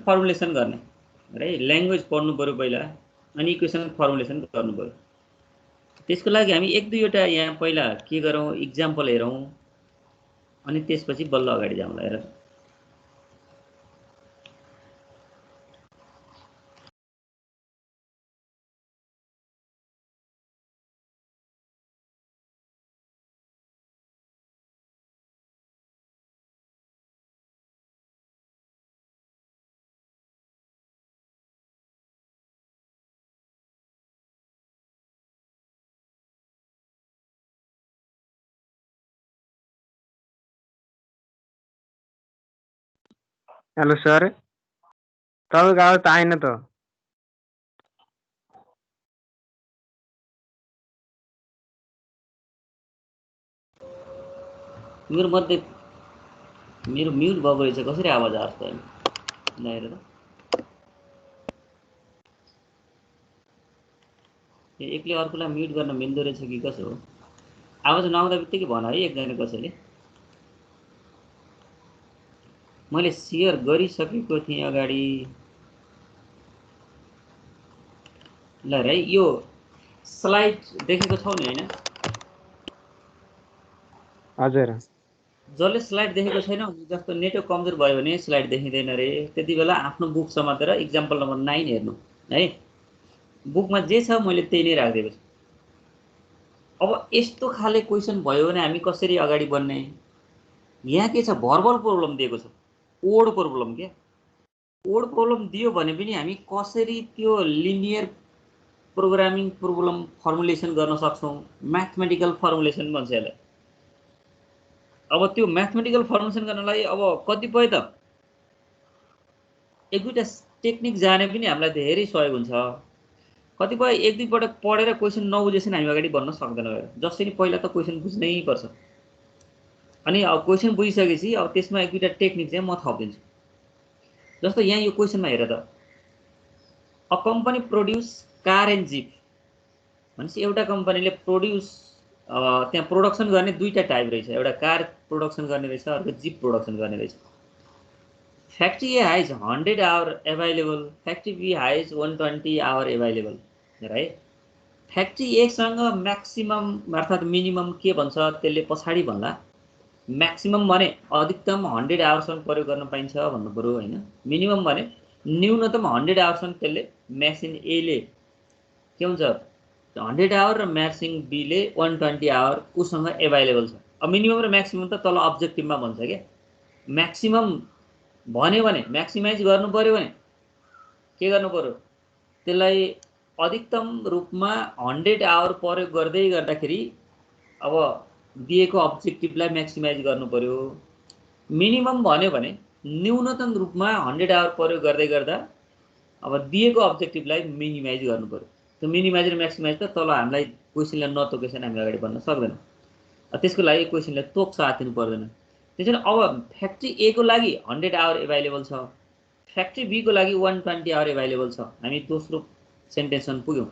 Formulation गर्ने है, language पढ्नु पर्यो पहिला, अनि इक्वेसन फर्मुलेसन गर्नु पर्यो। त्यसको लागि हामी एक दुईवटा यहाँ पहिला के गरौँ, इक्जाम्पल हेरौँ, अनि त्यसपछि बल्ल अगाडि जाउँला। हेर हेलो सर, तपाईँको आवाज त आएन त। मेरो म्युट भएको रहेछ, कसरी आवाज आएको त अहिले हेर त। एकले अर्कोलाई म्युट गर्न मिल्दो रहेछ कि कसो हो? आवाज नआउँदा बित्तिकै भन है एकजना कसैले। मैले सेयर गरिसकेको थिएँ अगाडि। ल है, यो स्लाइड देखेको छौ नि हैन? हजुर। जसले स्लाइड देखेको छैन, जस्तो नेटवर्क कमजोर भयो भने स्लाइड देखिँदैन रे, त्यति बेला आफ्नो बुक समातेर इक्जाम्पल नम्बर 9 हेर्नु है। बुकमा जे छ मैले त्यही नै राखिदिएको छु। अब यस्तो खाले क्वेसन भयो भने हामी कसरी अगाडि बढ्ने? यहाँ के छ, भर्बल प्रोब्लम दिएको छ, वर्ड प्रोब्लम के। वर्ड प्रोब्लम दियो भने पनि हामी कसरी त्यो लिनियर प्रोग्रामिङ प्रोब्लम फर्मुलेसन गर्न सक्छौँ? म्याथमेटिकल फर्मुलेसन भन्छ यसलाई। अब त्यो म्याथमेटिकल फर्मुलेसन गर्नलाई अब कतिपय त एक दुईवटा टेक्निक जाने पनि हामीलाई धेरै सहयोग हुन्छ। कतिपय एक दुईपटक पढेर क्वेसन नबुझेपछि हामी अगाडि बढ्न सक्दैनौँ। जसरी पहिला त क्वेसन बुझ्नै पर्छ, अनि अब क्वेसन बुझिसकेपछि अब त्यसमा एक दुईवटा टेक्निक चाहिँ म थपिदिन्छु। जस्तो यहाँ यो क्वेसनमा हेर त, a company produce car and zip भनेपछि एउटा कम्पनीले प्रोड्युस त्यहाँ प्रोडक्सन गर्ने दुईवटा टाइप रहेछ, एउटा कार प्रोडक्सन गर्ने रहेछ, अर्को जिप प्रोडक्सन गर्ने रहेछ। Factory A has 100 hour available, factory B has 120 hour available है। फ्याक्ट्री एसँग म्याक्सिमम अर्थात् मिनिमम के भन्छ त्यसले पछाडि भन्ला। म्याक्सिमम भने अधिकतम 100 आवरसम्म प्रयोग गर्न पाइन्छ भन्नु पर्यो होइन। मिनिमम भने न्यूनतम 100 आवरसम्म त्यसले मेसिन एले के हुन्छ 100 आवर र मेसिन बीले 120 आवर उसँग एभाइलेबल छ। अब मिनिमम र म्याक्सिमम त तल अब्जेक्टिभमा भन्छ क्या। म्याक्सिमम भन्यो भने म्याक्सिमाइज गर्नु पर्यो भने के गर्नु पर्यो, त्यसलाई अधिकतम रूपमा 100 आवर प्रयोग गर्दै गर्दाखेरि अब दिएको अब्जेक्टिभलाई म्याक्सिमाइज गर्नु पर्यो। मिनिमम भन्यो भने न्यूनतम रूपमा 100 आवर प्रयोग गर्दै गर्दा अब दिएको अब्जेक्टिभलाई मिनिमाइज गर्नु पर्यो। त्यो मिनिमाइज र म्याक्सिमाइज त तल हामीलाई क्वेसनलाई नतोकेसन हामी अगाडि बढ्न सक्दैनौँ। त्यसको लागि क्वेसनलाई तोक साथ दिनु पर्दैन। त्यसैले अब फ्याक्ट्री ए को लागि 100 आवर एभाइलेबल छ, फ्याक्ट्री बी को लागि 120 आवर एभाइलेबल छ। हामी दोस्रो सेन्टेन्समा पुग्यौँ।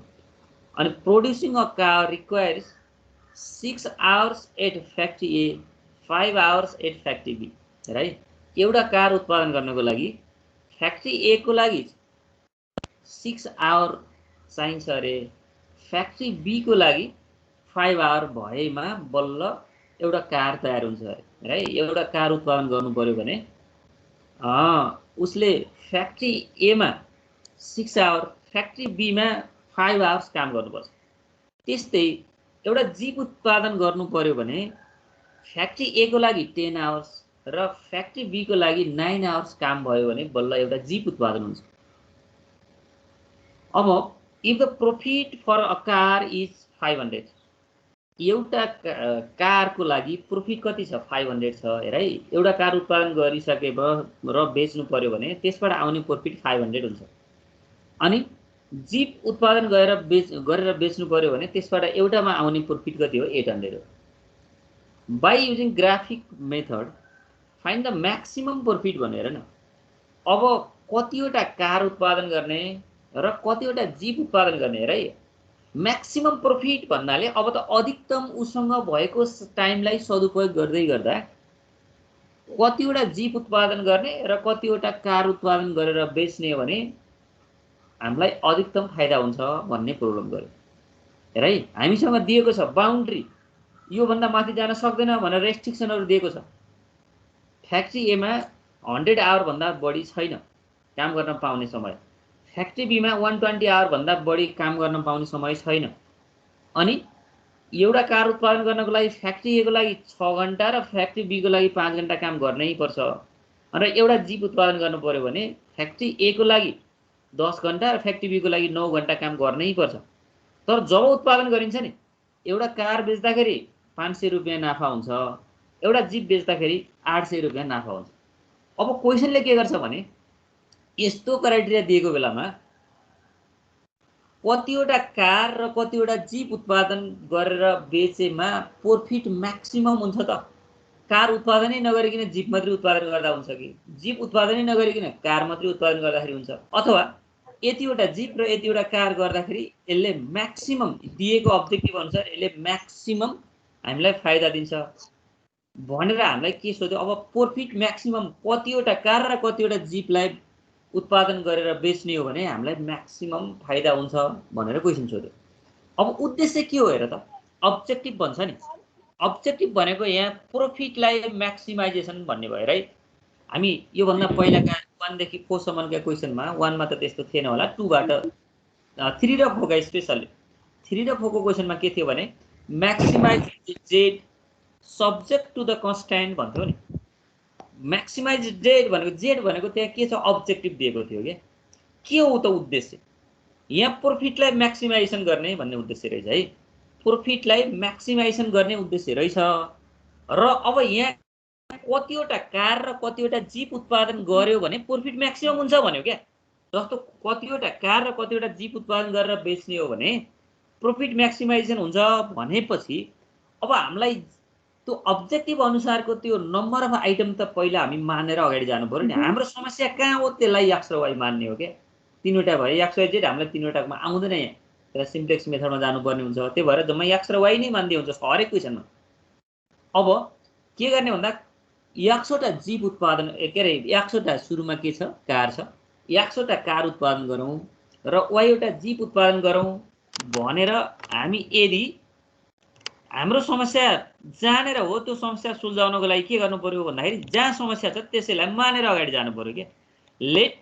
अनि producing a car requires 6 hours at factory A, 5 hours at factory B है। एउटा कार उत्पादन गर्नको लागि फ्याक्ट्री ए को लागि 6 आवर चाहिन्छ अरे, फ्याक्ट्री बी को लागि 5 आवर भएमा बल्ल एउटा कार तयार हुन्छ अरे है। एउटा कार उत्पादन गर्नु पर्यो भने उसले फ्याक्ट्री एमा 6 आवर, फ्याक्ट्री बीमा 5 आवर्स काम गर्नुपर्छ। त्यस्तै एउटा जिप उत्पादन गर्नु पर्यो भने फ्याक्ट्री ए को लागि 10 आवर्स र फ्याक्ट्री बी को लागि 9 आवर्स काम भयो भने बल्ल एउटा जिप उत्पादन हुन्छ। अब if the profit for a car is 500, एउटा कारको लागि प्रॉफिट कति छ 500 छ हेर है। एउटा कार उत्पादन गरिसके र बेच्नु पर्यो भने त्यसबाट आउने प्रॉफिट 500 हुन्छ। अनि जिप उत्पादन गरेर बेच्नु पर्यो भने त्यसबाट एउटामा आउने प्रॉफिट कति हो 800 हो। By using graphic method find the maximum profit भनेर न। अब कतिवटा कार उत्पादन गर्ने र कतिवटा जिप उत्पादन गर्ने हेर है। म्याक्सिमम प्रॉफिट भन्नाले अब त अधिकतम उसँग भएको टाइमलाई सदुपयोग गर्दै गर्दा कतिवटा जीप उत्पादन गर्ने र कतिवटा कार उत्पादन गरेर बेच्ने हो भने हामीलाई अधिकतम फाइदा हुन्छ भन्ने प्रोब्लम गर्यो। हेर है, हामीसँग दिएको छ बाउन्ड्री, योभन्दा माथि जान सक्दैन भनेर रेस्ट्रिक्सनहरू दिएको छ। फ्याक्ट्री एमा 100 आवरभन्दा बढी छैन काम गर्न पाउने समय, फ्याक्ट्री बीमा 120 आवरभन्दा बढी काम गर्न पाउने समय छैन। अनि एउटा कार उत्पादन गर्नको लागि फ्याक्ट्री ए को लागि 6 घण्टा र फ्याक्ट्री बी को लागि 5 घण्टा काम गर्नै पर्छ। र एउटा जीप उत्पादन गर्नु पर्यो भने फ्याक्ट्री ए को लागि 10 घण्टा र फ्याक्ट्री बी को लागि 9 घण्टा काम गर्नै पर्छ। तर जब उत्पादन गरिन्छ नि, एउटा कार बेच्दाखेरि 500 रुपियाँ नाफा हुन्छ, एउटा जीप बेच्दाखेरि 800 रुपियाँ नाफा हुन्छ। अब क्वेसनले के गर्छ भने यस्तो क्राइटेरिया दिएको बेलामा कतिवटा कार र कतिवटा जीप उत्पादन गरेर बेचेमा प्रॉफिट मैक्सिमम हुन्छ त कार उत्पादनै नगरिकन जीप मात्रै उत्पादन गर्दा हुन्छ कि जीप उत्पादनै नगरिकन कार मात्रै उत्पादन गर्दाखेरि हुन्छ, अथवा यतिवटा जीप र यतिवटा कार गर्दाखेरि यसले मैक्सिमम दिएको अब्जेक्टिभ अनुसार यसले मैक्सिमम हामीलाई फाइदा दिन्छ भनेर हामीलाई के सोध्यो। अब प्रॉफिट मैक्सिमम कतिवटा कार र कतिवटा जीपलाई उत्पादन गरेर बेच्ने हो भने हामीलाई मैक्सिमम फाइदा हुन्छ भनेर क्वेसन सोध्यो। अब उद्देश्य के हो हेर त, अब्जेक्टिभ भन्छ नि, अब्जेक्टिभ भनेको यहाँ प्रॉफिटलाई मैक्सिमाइजेसन भन्ने भयो राइट। हामी यो भन्दा पहिलाका 1 देखि 4 सम्मका क्वेसनमा 1 मा त त्यस्तो थिएन होला, 2 बाट 3 र 4 का स्पेशली 3 र 4 को क्वेसनमा के थियो भने maximize Z subject to the constant भन्थ्यो नि। मैक्सिमाइज जेड भनेको जेड भनेको त्यहाँ के छ अब्जेक्टिभ दिएको थियो के हो त उद्देश्य, यहाँ प्रॉफिटलाई मैक्सिमाइजेसन गर्ने भन्ने उद्देश्य रहेछ है, प्रॉफिटलाई मैक्सिमाइजेसन गर्ने उद्देश्य रहेछ। र अब यहाँ कतिवटा कार र कतिवटा जीप उत्पादन गर्यो भने प्रॉफिट मैक्सिमम हुन्छ भन्यो क्या। जस्तो कतिवटा कार र कतिवटा जीप उत्पादन गरेर बेच्ने हो भने प्रॉफिट मैक्सिमाइजेसन हुन्छ भनेपछि अब हामीलाई त्यो अब्जेक्टिभ अनुसारको त्यो नम्बर अफ आइटम त पहिला हामी मानेर अगाडि जानु पर्यो नि। हाम्रो समस्या कहाँ हो त्यसलाई एक्स र वाई मान्ने हो क्या। 3वटा भयो एक्स वाई जेड, हामीलाई 3वटामा आउँदैन यहाँ, त्यसलाई सिम्प्लेक्स मेथडमा जानुपर्ने हुन्छ। त्यही भएर जम्मै एक्स र वाई नै मान्दै हुन्छ हरेक क्वेसनमा। अब के गर्ने भन्दा 100वटा जीप उत्पादन के अरे 100वटा सुरुमा के छ कार छ, 100वटा कार उत्पादन गरौँ र वाईवटा जीप उत्पादन गरौँ भनेर हामी यदि हाम्रो समस्या जानेर हो त्यो समस्या सुल्झाउनको लागि के गर्नु पर्यो भन्दाखेरि जहाँ समस्या छ त्यसैलाई मानेर अगाडि जानु पर्यो क्या। Let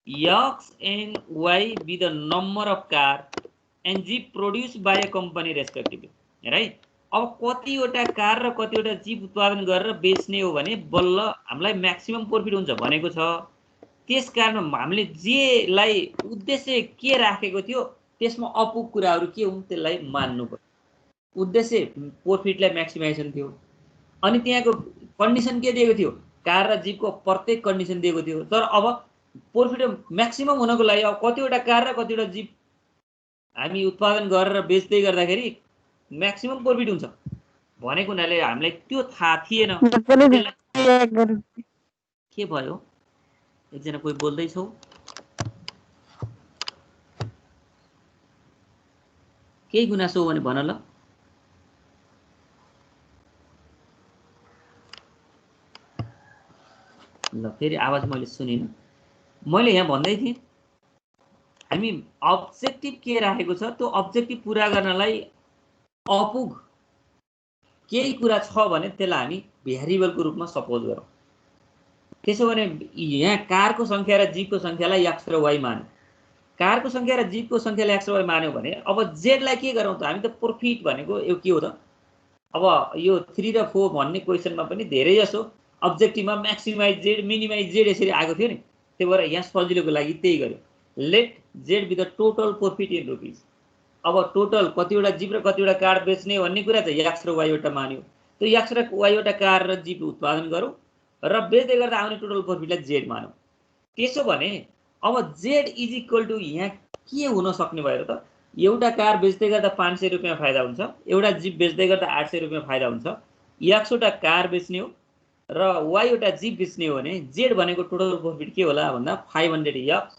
x and Y be the number of car and jeep produce by a company respectively है। अब कतिवटा कार र कतिवटा जीप उत्पादन गरेर बेच्ने हो भने बल्ल हामीलाई म्याक्सिमम प्रॉफिट हुन्छ भनेको छ। त्यसकारण हामीले जेलाई उद्देश्य के राखेको थियो त्यसमा अपुग कुराहरू के हुन् त्यसलाई मान्नु पर्यो। उद्देश्य प्रॉफिटलाई मैक्सिमाइजेसन थियो, अनि त्यहाँको कन्डिसन के दिएको थियो कार र जीपको प्रत्येक कन्डिसन दिएको थियो। तर अब प्रॉफिट मैक्सिमम हुनको लागि अब कतिवटा कार र कतिवटा जीप हामी उत्पादन गरेर बेच्दै गर्दाखेरि मैक्सिमम प्रॉफिट हुन्छ भनेको हुनाले हामीलाई त्यो थाहा थिएन। के भयो एकजना कोही बोल्दै छौ? केही गुनासो हो भने भन ल। ल फेरि आवाज मैले सुनिन। मैले यहाँ भन्दै थिएँ हामी अब्जेक्टिभ के राखेको छ त्यो अब्जेक्टिभ पूरा गर्नलाई अपुग केही कुरा छ भने त्यसलाई हामी भेरिएबलको रूपमा सपोज गरौँ। त्यसो भने यहाँ कारको संख्या र जीपको संख्यालाई एक्स र वाई मान्यो, कारको संख्या र जीपको संख्यालाई एक्स र वाई मान्यो भने अब जेडलाई के गरौँ त हामी त प्रॉफिट भनेको यो के हो त। अब यो 3 र 4 भन्ने क्वेसनमा पनि धेरै जसो अब्जेक्टिभमा मैक्सिमाइज जेड मिनिमाइज जेड यसरी आएको थियो नि, त्यही भएर यहाँ सजिलोको लागि त्यही गर्यो। Let Z be the total profit in rupees. अब टोटल कतिवटा जीप र कतिवटा कार बेच्ने भन्ने कुरा त एक्स र वाईवटा मान्यो, त्यो एक्स र वाईवटा कार र जीप उत्पादन गरौँ र बेच्दै गर्दा आउने टोटल प्रॉफिटलाई जेड मानौँ। त्यसो भने अब जेड इज इक्वल टु यहाँ के हुन सक्ने भयो त, एउटा कार बेच्दै गर्दा 500 रुपियाँ फाइदा हुन्छ, एउटा जीप बेच्दै गर्दा 800 रुपियाँ फाइदा हुन्छ। 100वटा कार बेच्ने हो र वाईवटा जीप बेच्ने हो भने जेड भनेको टोटल प्रॉफिट के होला भन्दा 500 एक्स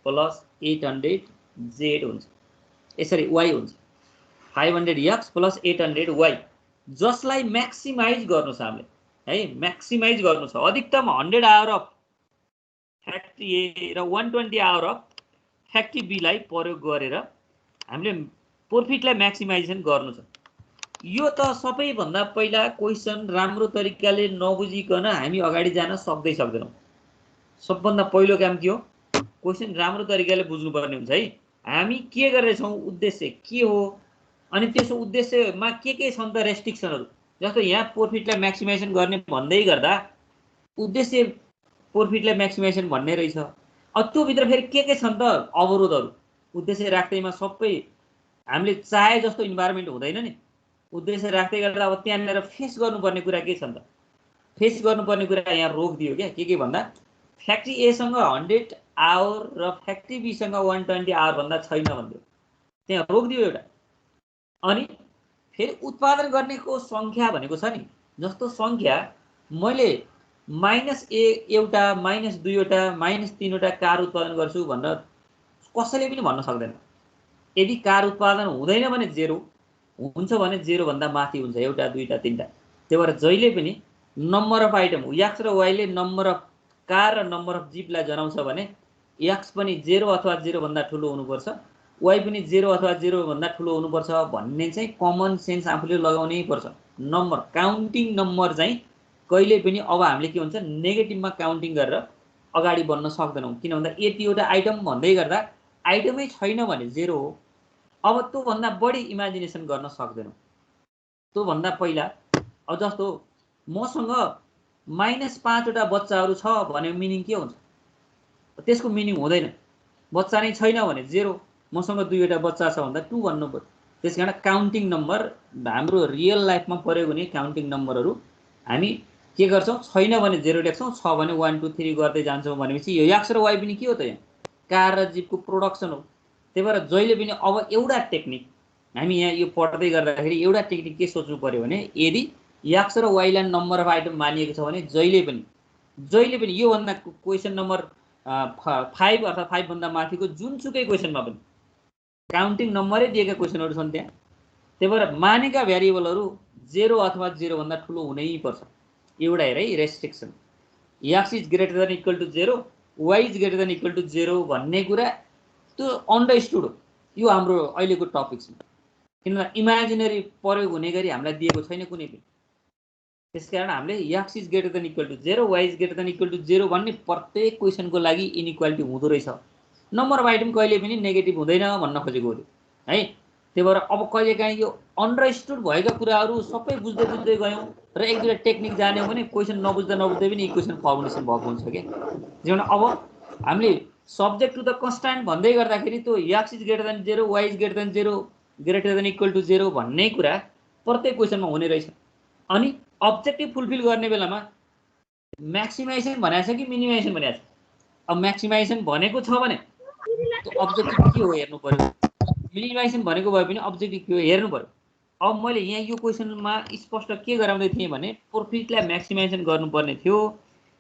प्लस 800 जेड हुन्छ, यसरी वाई हुन्छ 500 एक्स प्लस 800 वाई, जसलाई म्याक्सिमाइज गर्नुहोस् हामीले। है म्याक्सिमाइज गर्नु छ अधिकतम 100 आवर अफ फ्याक्ट्री ए र 120 आवर अफ फ्याक्ट्री बी लाई प्रयोग गरेर हामीले प्रॉफिटलाई म्याक्सिमाइजेसन गर्नु छ। यो त सबैभन्दा पहिला क्वेशन राम्रो तरिकाले नबुझिकन हामी अगाडि जान सक्दैनौँ। सबभन्दा पहिलो काम के हो क्वेशन राम्रो तरिकाले बुझ्नुपर्ने हुन्छ है। हामी के गरेछौँ उद्देश्य के हो अनि त्यसो उद्देश्यमा के छन् त रेस्ट्रिक्सनहरू। जस्तो यहाँ प्रॉफिटलाई म्याक्सिमाइजेसन गर्ने भन्दै गर्दा उद्देश्य प्रॉफिटलाई म्याक्सिमाइजेसन भन्ने रहेछ। त्यो भित्र फेरि के छन् त अवरोधहरू। उद्देश्य राख्दैमा सबै हामीले चाहे जस्तो इन्भाइरोमेन्ट हुँदैन नि। उद्देश्य राख्दै गर्दा अब त्यहाँनिर फेस गर्नुपर्ने कुरा के छन् त फेस गर्नुपर्ने कुरा यहाँ रोकिदियो क्या के भन्दा फ्याक्ट्री ए सँग 100 आवर र फ्याक्ट्री बी सँग 120 आवर भन्दा छैन भन्दियो त्यहाँ रोकिदियो एउटा। अनि फेरि उत्पादन गर्नेको संख्या भनेको छ नि जस्तो संख्या मैले -1 एउटा -2 वटा -3 वटा कार उत्पादन गर्छु भनेर कसैले पनि भन्न सक्दैन। यदि कार उत्पादन हुँदैन भने 0 हुन्छ भने 0 भन्दा माथि हुन्छ एउटा दुईटा तीनटा। त्यही भएर जहिले पनि नम्बर अफ आइटम एक्स र वाई ले नम्बर अफ कार र नम्बर अफ जीपलाई जनाउँछ भने एक्स पनि 0 अथवा 0 भन्दा ठुलो हुनुपर्छ वाई पनि 0 अथवा 0 भन्दा ठुलो हुनुपर्छ भन्ने चाहिँ कमन सेन्स आफूले लगाउनै पर्छ। नम्बर काउन्टिङ नम्बर चाहिँ कहिले पनि अब हामीले के हुन्छ नेगेटिभमा काउन्टिङ गरेर अगाडि बढ्न सक्दैनौँ। किन भन्दा यतिवटा आइटम भन्दै गर्दा आइटमै छैन भने 0 हो। अब त्यो भन्दा बढी इमेजिनेसन गर्न सक्दैनौँ। त्यो भन्दा पहिला अब जस्तो मसँग -5 वटा बच्चाहरू छ भने मिनिङ के हुन्छ त्यसको मिनिङ हुँदैन। बच्चा नै छैन भने 0 मसँग 2 वटा बच्चा छ भन्दा 2 भन्नु पर्यो। त्यसकारण काउन्टिङ नम्बर हाम्रो रियल लाइफमा प्रयोग हुने काउन्टिङ नम्बरहरू हामी के गर्छौँ छैन भने 0 लेख्छौँ छ भने 1 2 3 गर्दै जान्छौँ भनेपछि यो एक्स र वाई पनि के हो त यहाँ कार र जीपको प्रोडक्सन हो। त्यही भएर जहिले पनि अब एउटा टेक्निक हामी यहाँ यो पढ्दै गर्दाखेरि एउटा टेक्निक के सोच्नु पर्यो भने यदि एक्स र वाईलाई नम्बर अफ आइटम मानिएको छ भने जहिले पनि योभन्दा क्वेसन नम्बर 5 अथवा 5 भन्दा माथिको जुनसुकै क्वेसनमा पनि काउन्टिङ नम्बरै दिएका क्वेसनहरू छन् त्यहाँ। त्यही भएर मानेका भ्यारिएबलहरू 0 अथवा 0 भन्दा ठुलो हुनै पर्छ। एउटा हेर है restriction X is greater than equal to 0 Y is greater than equal to 0 भन्ने कुरा त्यो अन्डरस्टुड हो यो हाम्रो अहिलेको टपिक्समा। किनभने इमेजिनरी प्रयोग हुने गरी हामीलाई दिएको छैन कुनै पनि। त्यसकारण हामीले X is greater than equal to 0 Y is greater than equal to 0 भन्ने प्रत्येक क्वेसनको लागि इनइक्वालिटी हुँदो रहेछ। नम्बर अफ आइटम कहिले पनि नेगेटिभ हुँदैन भन्न खोजेको हो है। त्यही भएर अब कहिलेकाहीँ यो अन्डरस्टुड भएका कुराहरू सबै बुझ्दै गयौँ र एक दुईवटा टेक्निक जान्यौँ भने क्वेसन नबुझ्दै पनि इक्वेसन फर्मुलेसन भएको हुन्छ क्या। जेमा अब हामीले सब्जेक्ट टु द कन्स्ट्यान्ट भन्दै गर्दाखेरि त्यो X is greater than 0 Y is greater than 0 greater than equal to 0 भन्ने कुरा प्रत्येक क्वेसनमा हुने रहेछ। अनि अब्जेक्टिभ फुलफिल गर्ने बेलामा म्याक्सिमाइजेसन भनेको छ कि मिनिमाइजेसन भनेको छ। अब म्याक्सिमाइजेसन भनेको छ भने त्यो अब्जेक्टिभ के हो हेर्नु पर्यो। मिनिमाइजेसन भनेको भए पनि अब्जेक्टिभ के हो हेर्नु पर्यो। अब मैले यहाँ यो क्वेसनमा स्पष्ट के गराउँदै थिएँ भने प्रॉफिटलाई म्याक्सिमाइजेसन गर्नुपर्ने थियो।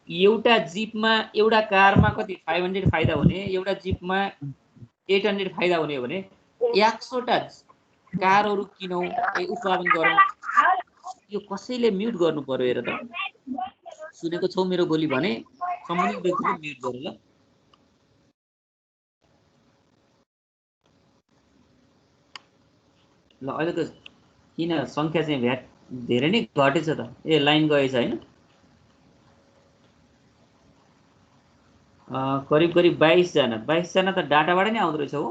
एउटा जीपमा एउटा कारमा कति 500 फाइदा हुने एउटा जीपमा 800 फाइदा हुने हो भने 100 वटा कारहरू किनौँ उत्पादन गरौँ। यो कसैले म्युट गर्नु पर्यो हेर त सुनेको छौ मेरो बोली भने सम्बन्धित व्यक्तिले म्युट गर्नु ल। ल अहिले त किन संख्या चाहिँ भ्याट धेरै नै घटेछ त ए लाइन गएछ हैन। करिब 22 जना त डाटाबाट नै आउँदो रहेछ हो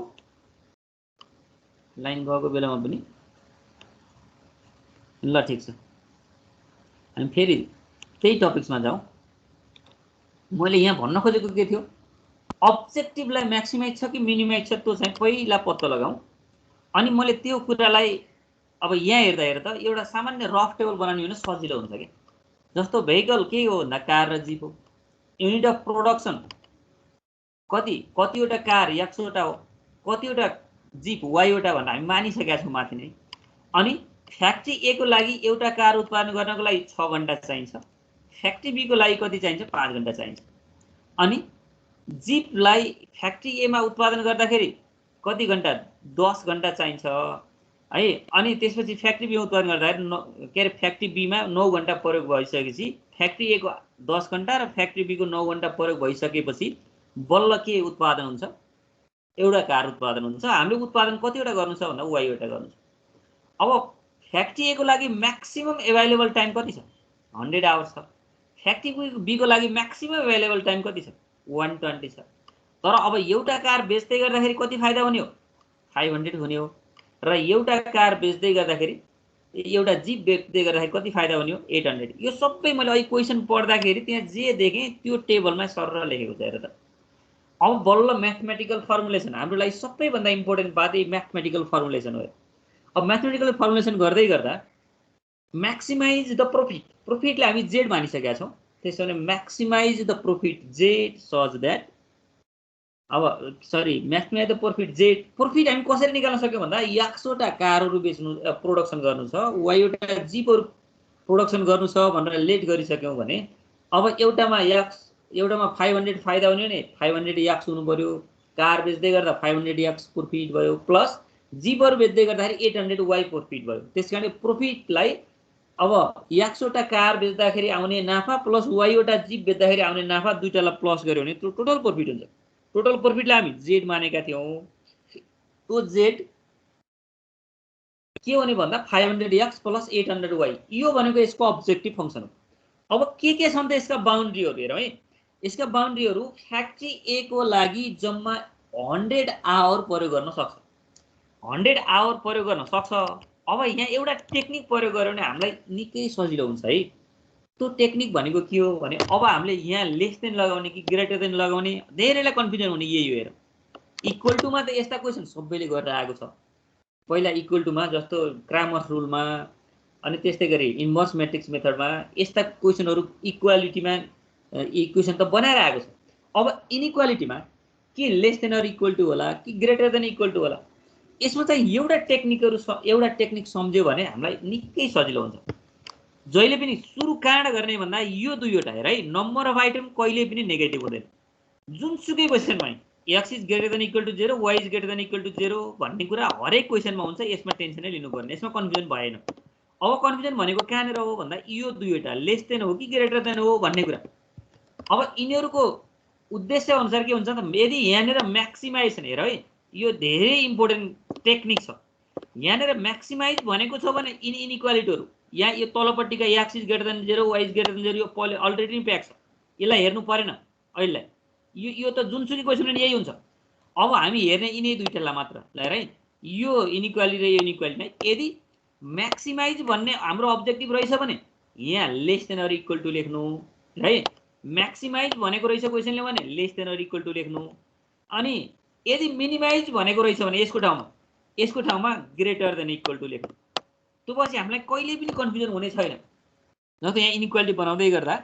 लाइन गएको बेलामा पनि। ल ठिक छ हामी फेरि त्यही टपिक्समा जाउँ। मैले यहाँ भन्न खोजेको के थियो अब्जेक्टिभलाई म्याक्सिमाइज छ कि मिनिमाइज छ त्यो चाहिँ पहिला पत्ता लगाऊ। अनि मैले त्यो कुरालाई अब यहाँ हेर्दा त एउटा सामान्य रफ टेबल बनाउने भने सजिलो हुन्छ क्या। जस्तो भेहिकल के हो भन्दा कार र जीप हो। युनिट अफ प्रोडक्सन कतिवटा कार 100 वटा हो कतिवटा जीप वाई वटा भनेर हामी मानिसकेका छौँ माथि नै। अनि फ्याक्ट्री ए को लागि एउटा कार उत्पादन गर्नको लागि 6 घण्टा चाहिन्छ फ्याक्ट्री बी को लागि कति चाहिन्छ 5 घण्टा चाहिन्छ। अनि जीपलाई फ्याक्ट्री ए मा उत्पादन गर्दाखेरि कति घण्टा 10 घण्टा चाहिन्छ है। अनि त्यसपछि फ्याक्ट्री बी उत्पादन गर्दाखेरि के अरे फ्याक्ट्री बी मा 9 घण्टा प्रयोग भइसकेपछि फ्याक्ट्री ए को 10 घण्टा र फ्याक्ट्री बी को 9 घण्टा प्रयोग भइसकेपछि बल्ल के उत्पादन हुन्छ, एउटा कार उत्पादन हुन्छ। हामीले उत्पादन कतिवटा गर्नु छ भन्दा y वटा गर्नु छ। अब फ्याक्ट्री ए को लागि म्याक्सिमम एभाइलेबल टाइम कति छ, 100 आवर्स छ। फ्याक्ट्री बी को लागि म्याक्सिमम एभाइलेबल टाइम कति छ, 120 छ। तर अब एउटा कार बेच्दै गर्दाखेरि कति फाइदा हुने हो, 500 हुने हो। र एउटा कार बेच्दै गर्दाखेरि एउटा जीप बेच्दै गर्दाखेरि कति फाइदा हुने हो, 800। यो सबै मैले अहिले क्वेसन पढ्दाखेरि त्यहाँ जे देखेँ त्यो टेबलमा सरर लेखेको छ हेर त। अब बल्ल म्याथमेटिकल फर्मुलेसन, हाम्रो लागि सबैभन्दा इम्पोर्टेन्ट बात यही म्याथमेटिकल फर्मुलेसन हो। अब म्याथमेटिकल फर्मुलेसन गर्दै गर्दा म्याक्सिमाइज द प्रॉफिट, प्रॉफिटलाई हामी जेड मानिसकेका छौँ। त्यसो भने maximize the profit Z such that, अब सरी maximize the profit Z, profit हामी कसरी निकाल्न सक्यौं भन्दा 100 वटा कारहरू बेच्नु प्रोडक्सन गर्नु छ, y वटा जीपहरू प्रोडक्सन गर्नु छ भनेर लेट गरिसक्यौं भने अब एउटामा 500 फाइदा हुने भने 500 यक्स हुनु पर्यो। कार बेच्दै गर्दा 500 यक्स प्रॉफिट भयो, प्लस जीपहरू बेच्दै गर्दाखेरि 800 y प्रॉफिट भयो। त्यसकारण प्रॉफिटलाई अब 100 वटा कार बेच्दाखेरि आउने नाफा प्लस y वटा जीप बेच्दाखेरि आउने नाफा दुईटालाई प्लस गर्यो भने त्यो टोटल प्रॉफिट हुन्छ। टोटल प्रॉफिटलाई हामी जेड मानेका थियौं। त्यो जेड के हुने भन्दा 500x प्लस 800y, यो भनेको यसको अब्जेक्टिभ फंक्सन हो। अब के छन् त यसका बाउन्ड्रीहरू हेरौँ है। यसका बाउन्ड्रीहरू फ्याक्ट्री ए को लागि जम्मा 100 आवर प्रयोग गर्न सक्छ, 100 आवर प्रयोग गर्न सक्छ। अब यहाँ एउटा टेक्निक प्रयोग गर्यो भने हामीलाई निकै सजिलो हुन्छ है। त्यो टेक्निक भनेको के हो भने अब हामीले यहाँ लेस देन लगाउने कि ग्रेटर देन लगाउने, धेरैलाई कन्फ्युजन हुने यही हो। हेर इक्वल टुमा त यस्ता क्वेसन सबैले गरेर आएको छ। पहिला इक्वल टुमा जस्तो क्रामर्स रुलमा, अनि त्यस्तै गरी इन्भर्स म्याट्रिक्स मेथडमा यस्ता क्वेसनहरू इक्वालिटीमा इक्वेसन त बनाएर आएको छ। अब इनइक्वालिटीमा के less than or equal to होला कि ग्रेटर देन इक्वल टु होला, यसमा चाहिँ एउटा टेक्निक सम्झ्यो भने हामीलाई निकै सजिलो हुन्छ। जहिले पनि सुरु कहाँबाट गर्ने भन्दा यो दुईवटा हेर है, नम्बर अफ आइटम कहिले पनि नेगेटिभ हुँदैन। जुनसुकै क्वेसनमा x is greater than equal to 0, y is greater than equal to 0 भन्ने कुरा हरेक क्वेसनमा हुन्छ। यसमा टेन्सनै लिनुपर्ने, यसमा कन्फ्युजन भएन। अब कन्फ्युजन भनेको कहाँनिर हो भन्दा यो दुईवटा लेस देन हो कि ग्रेटर देन हो भन्ने कुरा। अब यिनीहरूको उद्देश्य अनुसार के हुन्छ त, यदि यहाँनिर म्याक्सिमाइज छ हेर है, यो धेरै इम्पोर्टेन्ट टेक्निक छ। यहाँनिर म्याक्सिमाइज भनेको छ भने इनइक्वालिटीहरू यहाँ यो तलपट्टिका x is greater than 0, y is greater than 0 यो पहिले अलरेडी प्याक छ, यसलाई हेर्नु परेन अहिले। यो त जुनसुकै क्वेसन यही हुन्छ। अब हामी हेर्ने यिनै दुईटालाई मात्र ल है, यो इनइक्वालिटी र यो इनइक्वालिटी नै। यदि म्याक्सिमाइज भन्ने हाम्रो अब्जेक्टिभ रहेछ भने यहाँ less than or equal to लेख्नु है। म्याक्सिमाइज भनेको रहेछ क्वेसनले भने less than or equal to लेख्नु। अनि यदि मिनिमाइज भनेको रहेछ भने यसको ठाउँमा ग्रेटर देन इक्वल टु लेख्नु। त्यो पछि हामीलाई कहिले पनि कन्फ्युजन हुने छैन। जस्तो यहाँ इनइक्वालिटी बनाउँदै गर्दा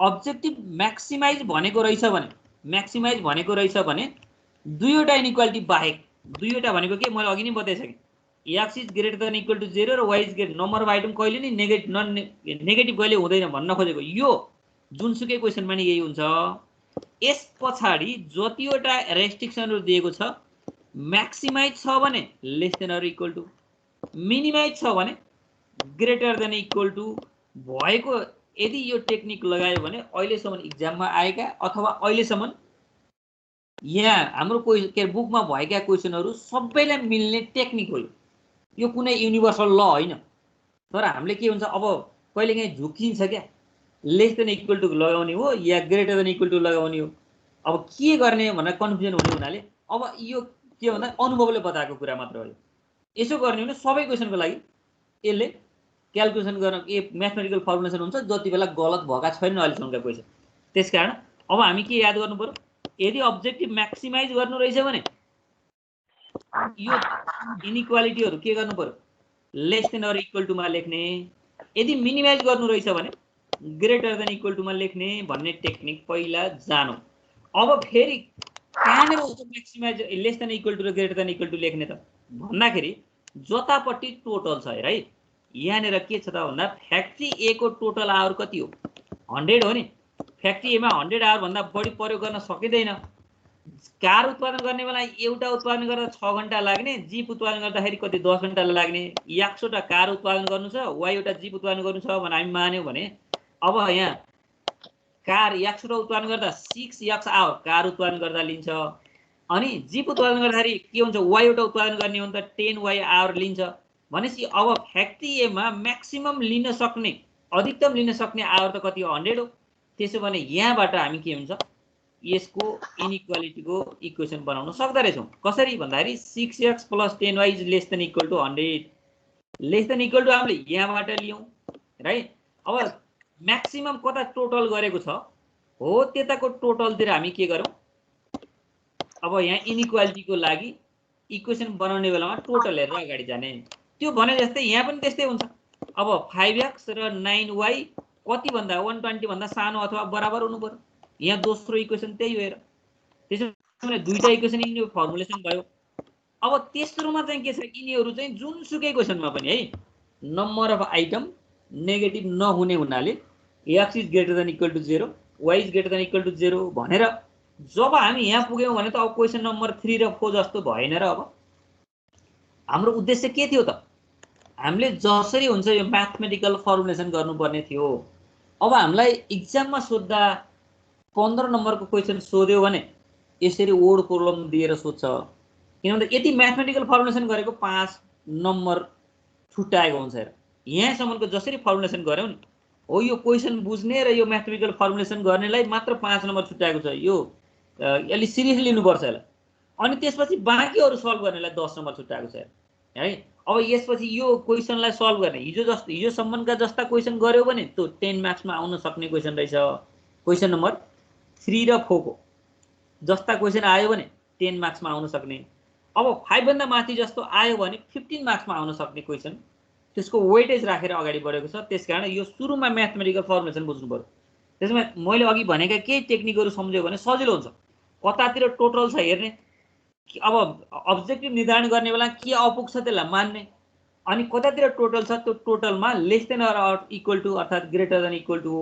अब्जेक्टिभ म्याक्सिमाइज भनेको रहेछ भने दुईवटा इनइक्वालिटी बाहेक, दुईवटा भनेको के मैले अघि नै बताइसकेँ, x is greater than equal to 0 र y is greater, number of item कहिले नि नेगेटिभ कहिले हुँदैन भन्न खोजेको। यो जुनसुकै क्वेसनमा नि यही हुन्छ। यस पछाडि जतिवटा रेस्ट्रिक्सनहरू दिएको छ, म्याक्सिमाइज छ भने less than or equal to, minimize छ भने ग्रेटर देन इक्वल टु भएको। यदि यो टेक्निक लगायो भने अहिलेसम्म इक्जाममा आएका अथवा अहिलेसम्म यहाँ हाम्रो बुकमा भएका क्वेसनहरू सबैलाई मिल्ने टेक्निक हो। यो कुनै युनिभर्सल ल होइन। तर हामीले के हुन्छ, अब कहिलेकाहीँ झुकिन्छ क्या, लेस देन इक्वल टु लगाउने हो या ग्रेटर देन इक्वल टु लगाउने हो। अब के गर्ने भनेर कन्फ्युजन हुने हुनाले अब यो के भन्दा अनुभवले बताएको कुरा मात्र हो। यसो गर्ने हो भने सबै क्वेसनको लागि यसले क्यालकुलेसन गर्न म्याथमेटिकल फर्मुलेसन हुन्छ जति बेला गलत भएका छैनन् अहिलेसम्मका क्वेसन। त्यसकारण अब हामी के याद गर्नु पर्यो, यदि अब्जेक्टिभ म्याक्सिमाइज गर्नु रहेछ भने यो इनइक्वालिटीहरू के गर्नु पर्यो, लेस देन अर इक्वल टुमा लेख्ने। यदि मिनिमाइज गर्नु रहेछ भने ग्रेटर देन इक्वल टुमा लेख्ने भन्ने टेक्निक पहिला जानु। अब फेरि कहाँनिर हुन्छ maximize less than equal to र ग्रेटर देन इक्वल टु लेख्ने त भन्दाखेरि जतापट्टि टोटल छ हेर है। यहाँनिर के छ त भन्दा फ्याक्ट्री ए को टोटल आवर कति हो, 100 हो नि। फ्याक्ट्री एमा 100 आवर भन्दा बढी प्रयोग गर्न सकिँदैन। कार उत्पादन गर्ने बेला एउटा उत्पादन गर्दा 6 घण्टा लाग्ने, जीप उत्पादन गर्दाखेरि कति 10 घण्टा लाग्ने। 100 वटा कार उत्पादन गर्नु छ, y वटा जीप उत्पादन गर्नु छ भने हामी मान्यौँ भने अब यहाँ कार एक्स उत्पादन गर्दा 6x आवर कार उत्पादन गर्दा लिन्छ। अनि जीप उत्पादन गर्दाखेरि के हुन्छ वाई वटा उत्पादन गर्ने हो भने त 10y आवर लिन्छ। भनेपछि अब फ्याक्ट्री एमा म्याक्सिमम लिन सक्ने अधिकतम लिन सक्ने आवर त कति हो 100 हो। त्यसो भने यहाँबाट हामी के हुन्छ यसको इनइक्वालिटीको इक्वेसन बनाउन सक्दा रहेछौँ। कसरी भन्दाखेरि 6x + 10y is less than equal to 100 less than equal to हामीले यहाँबाट लियौँ राइट। अब म्याक्सिमम कता टोटल गरेको छ हो त्यताको टोटलतिर हामी के गरौँ अब यहाँ इनइक्वालिटीको लागि इक्वेसन बनाउने बेलामा टोटल हेरेर अगाडि जाने। त्यो भने जस्तै यहाँ पनि त्यस्तै हुन्छ। अब 5x र 9y कति भन्दा 120 भन्दा सानो अथवा बराबर हुनु पर्यो। यहाँ दोस्रो इक्वेसन त्यही हो हेर। त्यसो भने दुईटा इक्वेसन यिनीहरु फर्मुलेसन भयो। अब तेस्रोमा चाहिँ के छ यिनीहरु चाहिँ जुनसुकै क्वेसनमा पनि है नम्बर अफ आइटम नेगेटिभ नहुने हुनाले x is greater than equal to 0 y is greater than equal to 0 भनेर जब हामी यहाँ पुग्यौं भने त अब क्वेसन नम्बर 3 र 4 जस्तो भएन र। अब हाम्रो उद्देश्य के थियो त हामीले जसरी हुन्छ यो म्याथमेटिकल फर्मुलेसन गर्नुपर्ने थियो। अब हामीलाई एक्जाममा सोध्दा 15 नम्बरको क्वेसन सोध्यो भने यसरी वर्ड प्रब्लम दिएर सोध्छ। किनभने यति म्याथमेटिकल फर्मुलेसन गरेको 5 नम्बर छुट्याएको हुन्छ हेर। यहाँसम्मको जसरी फर्मुलेसन गर्यौ नि हो यो क्वेसन बुझ्ने र यो म्याथमेटिकल फर्मुलेसन गर्नेलाई मात्र 5 नम्बर छुट्याएको छ। यो अलि सिरियसली लिनुपर्छ यसलाई। अनि त्यसपछि बाँकीहरु सल्भ गर्नेलाई 10 नम्बर छुट्याएको छ है। अब यसपछि यो क्वेसनलाई सल्भ गर्ने हिजो सम्मका जस्ता क्वेसन गर्यो भने त्यो 10 मार्क्समा आउन सक्ने क्वेसन रहेछ। क्वेसन नम्बर 3 र 4 को जस्ता क्वेसन आयो भने 10 मार्क्समा आउन सक्ने। अब 5 भन्दा माथि जस्तो आयो भने 15 मार्क्समा आउन सक्ने क्वेसन त्यसको वेटेज राखेर अगाडि बढेको छ। त्यसकारण यो सुरुमा म्याथमेटिकल फर्मुलेसन बुझ्नु पर्यो। त्यसमा मैले अघि भनेका केही टेक्निकहरु सम्झ्यो भने सजिलो हुन्छ। कतातिर टोटल छ हेर्ने, अब अब्जेक्टिभ निर्धारण गर्ने बेला के अपुग्छ त्यसलाई मान्ने, अनि कतातिर टोटल छ त्यो टोटलमा less than or equal to अर्थात ग्रेटर देन इक्वल टु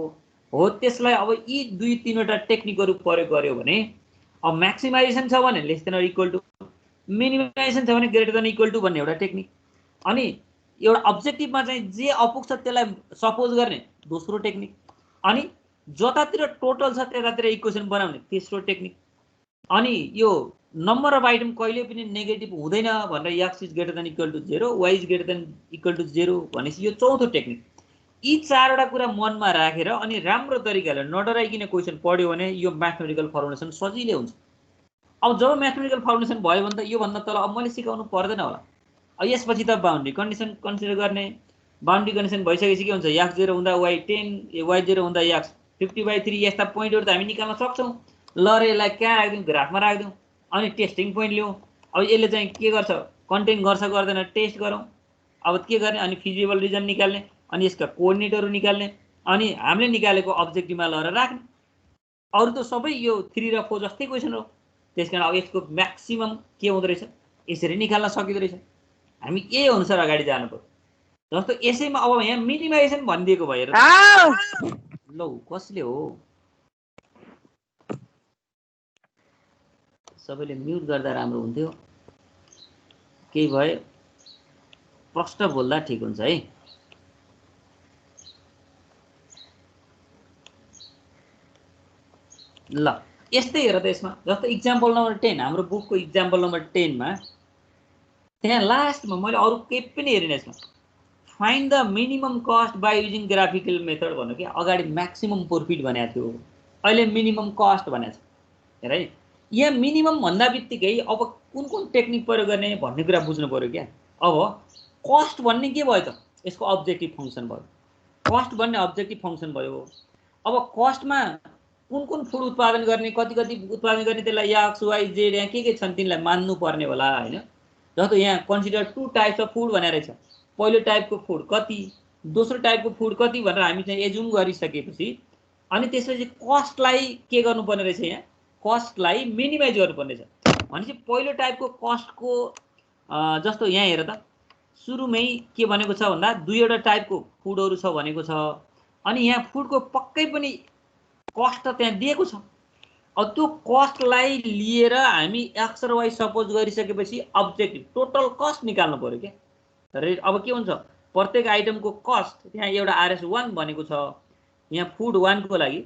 हो त्यसलाई अब यी 2-3 वटा टेक्निकहरु प्रयोग गर्यो भने अब म्याक्सिमाइजेसन छ भने less than or equal to, minimization छ भने ग्रेटर देन इक्वल टु भन्ने एउटा टेक्निक, अनि एउटा अब्जेक्टिभमा चाहिँ जे अपुग्छ त्यसलाई सपोज गर्ने दोस्रो टेक्निक, अनि जतातिर टोटल छ त्यतातिर इक्वेसन बनाउने तेस्रो टेक्निक, अनि यो नम्बर अफ आइटम कहिले पनि नेगेटिभ हुँदैन भनेर x is greater than equal to 0 y is greater than equal to 0 भनेपछि यो चौथो टेक्निक। यी चारवटा कुरा मनमा राखेर अनि राम्रो तरिकाले नडराइकिन क्वेसन पढ्यो भने यो म्याथमेटिकल फर्मुलेसन सजिलै हुन्छ। अब जब म्याथमेटिकल फर्मुलेसन भयो भने त यो भन्दा तल अब मैले सिकाउनु पर्दैन होला। अब यसपछि त बाउन्ड्री कन्डिसन कन्सिडर गर्ने। बाउन्ड्री कन्डिसन भइसकेपछि के हुन्छ x 0 हुँदा y 10 y 0 हुँदा x 50/3 यस्ता पोइन्टहरु त हामी निकाल्न सक्छौं। ल र यसलाई कहाँ राख्दिउँ ग्राफमा राख्दिउँ अनि टेस्टिङ पोइन्ट लियौँ। अब यसले चाहिँ के गर्छ कन्टेन गर्छ गर्दैन टेस्ट गरौँ। अब के गर्ने अनि फिजिबल रिजन निकाल्ने अनि यसका कोअर्डिनेटहरु निकाल्ने अनि हामीले निकालेको अब्जेक्टिभमा लगेर राख्ने। अरु त सबै यो 3 र 4 जस्तै क्वेसन हो। त्यसकारण अब यसको म्याक्सिमम के हुँदो रहेछ यसरी निकाल्न सकिँदो रहेछ। हामी यही अनुसार अगाडि जानु पर्यो। जस्तो यसैमा अब यहाँ मिनिमाइजेसन भनिदिएको भएर लौ कसले हो सबैले म्युट गर्दा राम्रो हुन्थ्यो। केही भए प्रश्न बोल्दा ठीक हुन्छ है। ल यस्तै हेर त यसमा जस्तो इक्जाम्पल नम्बर 10 हाम्रो बुकको इक्जाम्पल नम्बर 10 मा त्यहाँ लास्टमा मैले अरु केही पनि हेरिन। यसमा find the minimum cost by using graphical method भन्नु कि अगाडि म्याक्सिमम प्रॉफिट भनेको थियो, अहिले मिनिमम कस्ट भनेको छ हेर है। यहाँ मिनिमम भन्दा बित्तिकै अब कुन कुन टेक्निक प्रयोग गर्ने भन्ने कुरा बुझ्नु पर्यो क्या। अब कस्ट भन्ने के भयो त यसको अब्जेक्टिभ फंक्सन भयो। कस्ट भन्ने अब्जेक्टिभ फंक्सन भयो। अब कस्टमा कुन कुन फुड उत्पादन गर्ने कति कति उत्पादन गर्ने त्यसलाई x y z यहाँ के छन् तिनलाई मान्नु पर्ने होला हैन। जस्तो यहाँ कन्सिडर 2 टाइप्स अफ फुड भनेर छ। पहिलो टाइपको फुड कति दोस्रो टाइपको फुड कति भनेर हामी चाहिँ एजुम गरिसकेपछि अनि त्यसपछि कस्टलाई के गर्नुपर्ने रहेछ यहाँ कस्टलाई मिनिमाइज गर्नुपर्ने छ। भनेपछि पहिलो टाइपको कस्टको जस्तो यहाँ हेर त सुरुमै के भनेको छ भन्दा दुईवटा टाइपको फुडहरु छ भनेको छ। अनि यहाँ फुडको पक्कै पनि कस्ट त त्यहाँ दिएको छ। अब त्यो कस्टलाई लिएर हामी x र y सपोज गरिसकेपछि अब्जेक्टिभ टोटल कस्ट निकाल्नु पर्यो के। अब के हुन्छ प्रत्येक आइटमको कस्ट त्यहाँ एउटा RS1 भनेको छ। यहाँ फुड 1 को लागि